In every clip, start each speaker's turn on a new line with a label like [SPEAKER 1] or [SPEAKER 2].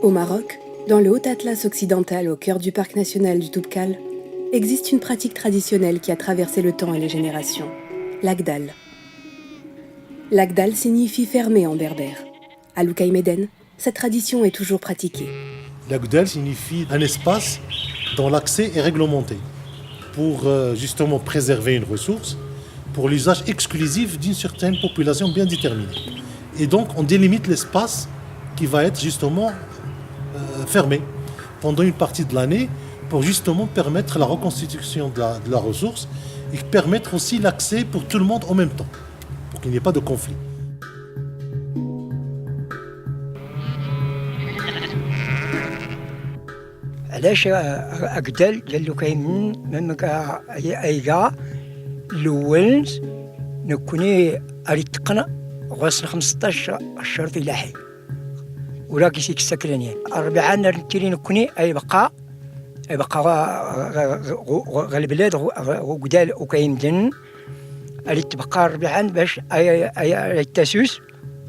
[SPEAKER 1] Au Maroc, dans le Haut Atlas occidental au cœur du parc national du Toubkal, existe une pratique traditionnelle qui a traversé le temps et les générations, l'Agdal. L'Agdal signifie fermé en berbère. À Loukaï-Médène, cette tradition est toujours pratiquée.
[SPEAKER 2] L'Agdal signifie un espace dont l'accès est réglementé pour justement préserver une ressource pour l'usage exclusif d'une certaine population bien déterminée. Et donc on délimite l'espace qui va être justement fermé pendant une partie de l'année pour justement permettre la reconstitution de la ressource et permettre aussi l'accès pour tout le monde en même temps, pour qu'il n'y ait pas de conflit.
[SPEAKER 3] علاش أقدل قال له كاين من أيقا الأول نكوني أريتقنا غاسن 15 الشرط لاحي ولا كيسيك السكرانية الربعاء نرتيري نكوني أي بقى البلاد وقدال وكاين دن أريت تبقى الربعاء باش أي التاسوس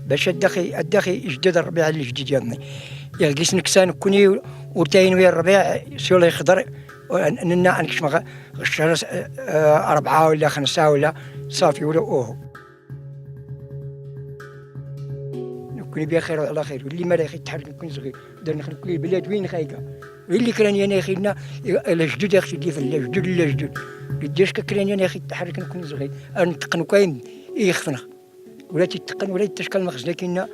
[SPEAKER 3] باش الدخي جدد الربيع الجديد يضني يلقيس نكسان كوني ورتاين ويا الربيع سولا يخضر ننا انكش الشهر 4 ولا 5 ولا صافي ولا اوه نكوني بخير وعلى خير واللي ما يخي تحرك نكون صغير دار نخلي كل البلاد وين خايقه واللي كراني انا خينا الجدود اختي اللي في الجدود لا جدود قداش كراني انا خي تحرك نكون صغير نتقن كاين يخفنا ولا تتقن ولا تشكل مخزن لكن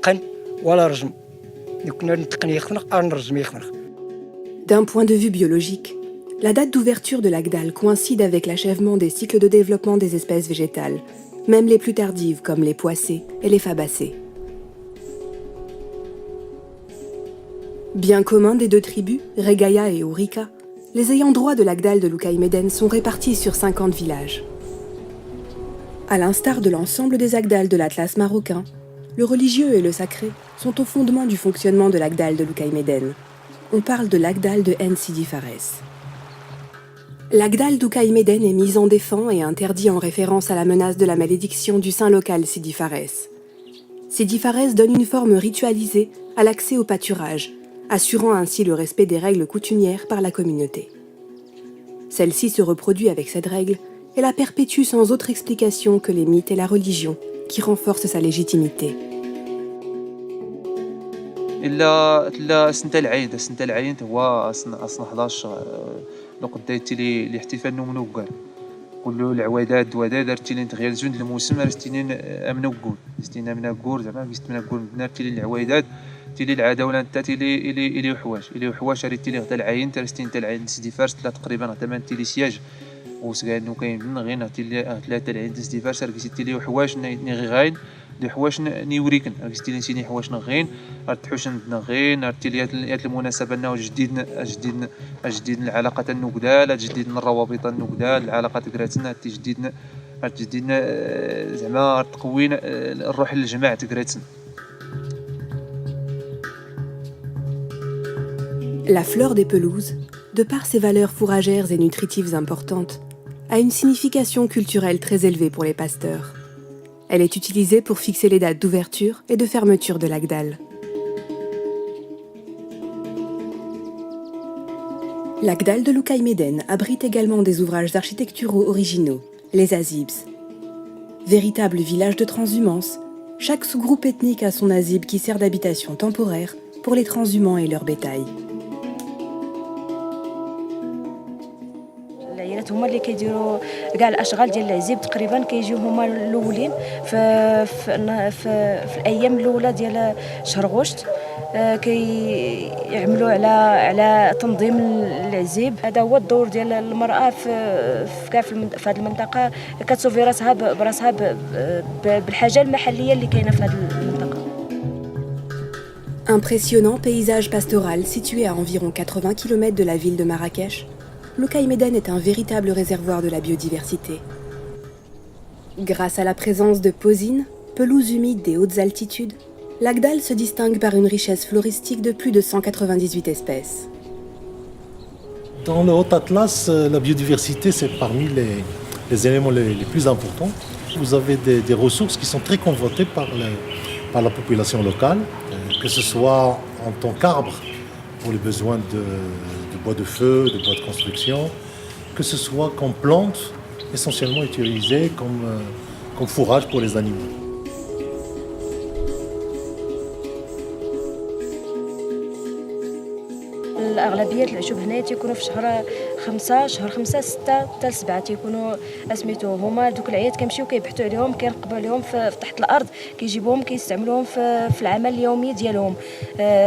[SPEAKER 3] قن ولا رزم
[SPEAKER 1] D'un point de vue biologique, la date d'ouverture de l'Agdal coïncide avec l'achèvement des cycles de développement des espèces végétales, même les plus tardives comme les poacées et les fabacées. Bien commun des deux tribus, Regaya et Ourika, les ayants droit de l'Agdal de Loukaï-Médène sont répartis sur 50 villages. À l'instar de l'ensemble des Agdals de l'Atlas marocain, le religieux et le sacré sont au fondement du fonctionnement de l'Agdal de Loukaï-Médène. On parle de l'Agdal de Sidi Fares. L'Agdal d'Loukaï-Médène est mis en défend et interdit en référence à la menace de la malédiction du saint local Sidi Fares. Sidi Fares donne une forme ritualisée à l'accès au pâturage, assurant ainsi le respect des règles coutumières par la communauté. Celle-ci se reproduit avec cette règle et la perpétue sans autre explication que les mythes et la religion, qui renforcent sa légitimité.
[SPEAKER 4] إلا سنة العيد هو أصلا 11 لقد دايت لي الاحتفال نومنوكال كله العوادات دوادات درتي لي تغير جند الموسم رستينين امنوكول ستينا مناكور زعما بيست مناكول درتي لي العوادات تيلي العاده ولا انت تيلي وحواش ريتي لي غدا العين ترستين العين سيدي فارس تقريبا غدا تيلي سياج وسكانو كاين غير ثلاثه العين سيدي فارس ركيتي لي وحواش ني غاين دي حواش نيوريكن ركيتي لي سيني حواش نغين رتحوش نغين رتي لي المناسبه انه جديد العلاقه النقدال جديد الروابط النقدال العلاقه تقراتنا جديد زعما تقوين الروح للجماعه تقراتنا.
[SPEAKER 1] La fleur des pelouses, de par ses valeurs fourragères et nutritives importantes, a une signification culturelle très élevée pour les pasteurs. Elle est utilisée pour fixer les dates d'ouverture et de fermeture de l'Agdal. L'Agdal de Loukaï-Médène abrite également des ouvrages architecturaux originaux, les azibs. Véritable village de transhumance, chaque sous-groupe ethnique a son azib qui sert d'habitation temporaire pour les transhumants et leur bétail.
[SPEAKER 5] هما اللي كيديروا كاع الاشغال ديال العزيب تقريبا كيجيو هما الاولين في الايام الاولى ديال شهر غشت كيعملوا على تنظيم العزيب. هذا هو الدور ديال المراه في كاع في هذه المنطقه كتسوفي راسها براسها بالحاجه المحليه اللي كاينه في هذه المنطقه.
[SPEAKER 1] Impressionnant paysage pastoral situé à environ 80 km de la ville de Marrakech, Loukaï-Médène est un véritable réservoir de la biodiversité. Grâce à la présence de pausines, pelouses humides des hautes altitudes, l'Agdal se distingue par une richesse floristique de plus de 198 espèces.
[SPEAKER 2] Dans le Haut Atlas, la biodiversité, c'est parmi les éléments les plus importants. Vous avez des ressources qui sont très convoitées par la population locale, que ce soit en tant qu'arbre pour les besoins de bois de feu, de bois de construction, que ce soit comme plante essentiellement utilisée comme fourrage pour les animaux.
[SPEAKER 5] الاغلبيه العشوب هنا تيكونوا في شهر 5 6 حتى 7 تيكونوا اسميتو هما دوك العيات كيمشيو كيبحثوا عليهم كينقبوا عليهم في تحت الارض كيجيبوهم كيستعملوهم في العمل اليومي ديالهم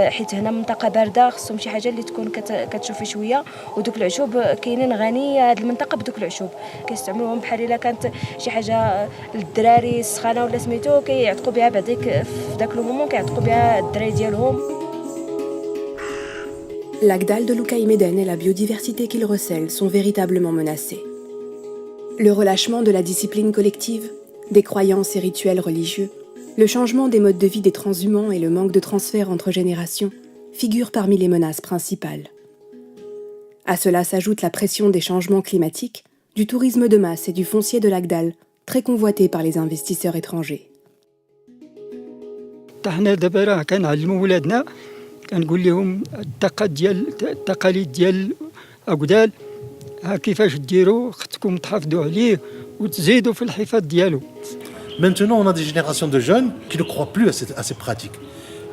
[SPEAKER 5] حيت هنا منطقه بارده خصهم شي حاجه اللي تكون كتشوفي شويه ودوك العشوب كاينين غنيه هذه المنطقه بدوك العشوب كيستعملوهم بحال الا كانت شي حاجه للدراري السخانه ولا سميتو كيعتقوا بها بعديك في داك المومون كيعتقوا بها الدراري ديالهم.
[SPEAKER 1] L'Agdal de Loukaï-Méden et la biodiversité qu'il recèle sont véritablement menacés. Le relâchement de la discipline collective, des croyances et rituels religieux, le changement des modes de vie des transhumants et le manque de transfert entre générations figurent parmi les menaces principales. À cela s'ajoute la pression des changements climatiques, du tourisme de masse et du foncier de l'Agdal, très convoité par les investisseurs étrangers.
[SPEAKER 3] كنقول لهم التقاليد ديال أقدال ها كيفاش ديروا خصكم تحافظوا عليه وتزيدوا في الحفاظ ديالو.
[SPEAKER 2] Maintenant, on a des générations de jeunes qui ne croient plus à ces pratiques.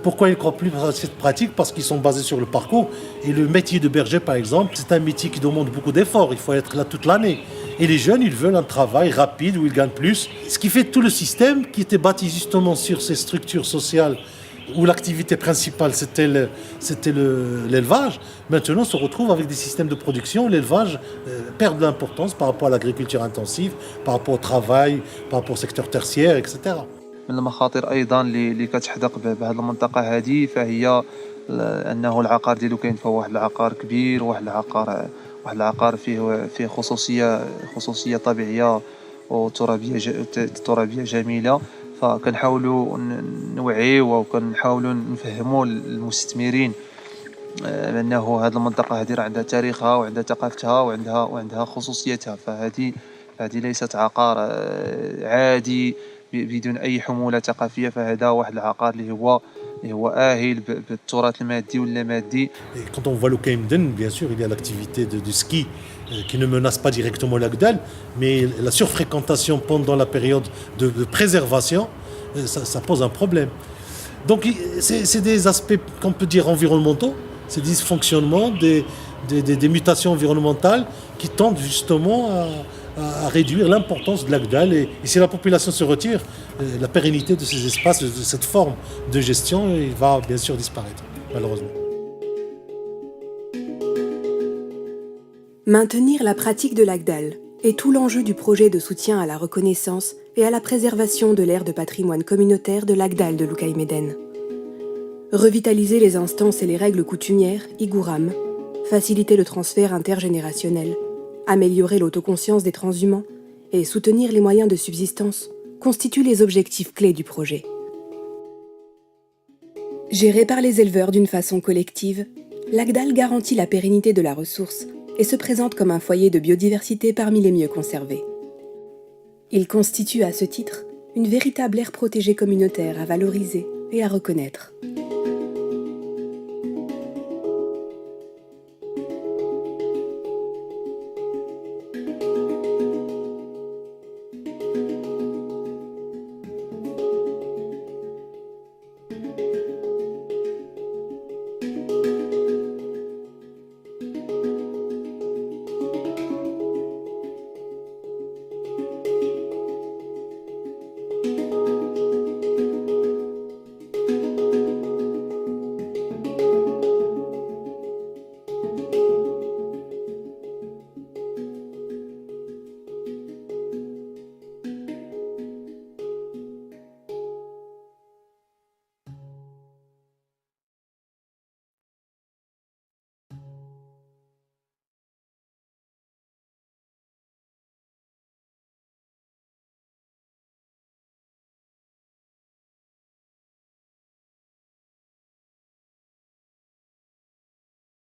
[SPEAKER 2] Pourquoi ils ne croient plus à cette pratique? Parce qu'ils sont basés sur le parcours. Et le métier de berger, par exemple, c'est un métier qui demande beaucoup d'efforts. Il faut être là toute l'année. Et les jeunes, ils veulent un travail rapide où ils gagnent plus. Ce qui fait tout le système qui était bâti justement sur ces structures sociales où l'activité principale c'était l'élevage, maintenant on se retrouve avec des systèmes de production où l'élevage perd de l'importance par rapport à l'agriculture intensive, par rapport au travail, par rapport au secteur tertiaire, etc.
[SPEAKER 4] من المخاطر ايضا اللي كتحدق بهذه المنطقه هذه فهي انه العقار ديالو كاين فيه واحد العقار كبير واحد العقار فيه خصوصيه طبيعيه وترابيه جميله فكنحاولوا نوعيو وكنحاولوا نفهموا المستثمرين بانه هذه المنطقه هذه راه عندها تاريخها وعندها ثقافتها وعندها خصوصيتها فهذه ليست عقار عادي بدون اي حموله ثقافيه فهذا واحد العقار اللي هو آهل بالتراث المادي ولا مادي.
[SPEAKER 2] Quand on voit Loukaï-Méden, bien sûr, il y a l'activité de ski qui ne menace pas directement l'Agdal, mais la surfréquentation pendant la période de préservation, ça pose un problème. Donc c'est des aspects qu'on peut dire environnementaux, ces dysfonctionnements, des mutations environnementales qui tendent justement à réduire l'importance de l'Agdal. Et si la population se retire, la pérennité de ces espaces, de cette forme de gestion, il va bien sûr disparaître, malheureusement.
[SPEAKER 1] Maintenir la pratique de l'Agdal est tout l'enjeu du projet de soutien à la reconnaissance et à la préservation de l'aire de patrimoine communautaire de l'Agdal de Loukaï-Méden. Revitaliser les instances et les règles coutumières, Igouram, faciliter le transfert intergénérationnel, améliorer l'autoconscience des transhumants et soutenir les moyens de subsistance constituent les objectifs clés du projet. Géré par les éleveurs d'une façon collective, l'Agdal garantit la pérennité de la ressource et se présente comme un foyer de biodiversité parmi les mieux conservés. Il constitue à ce titre une véritable aire protégée communautaire à valoriser et à reconnaître.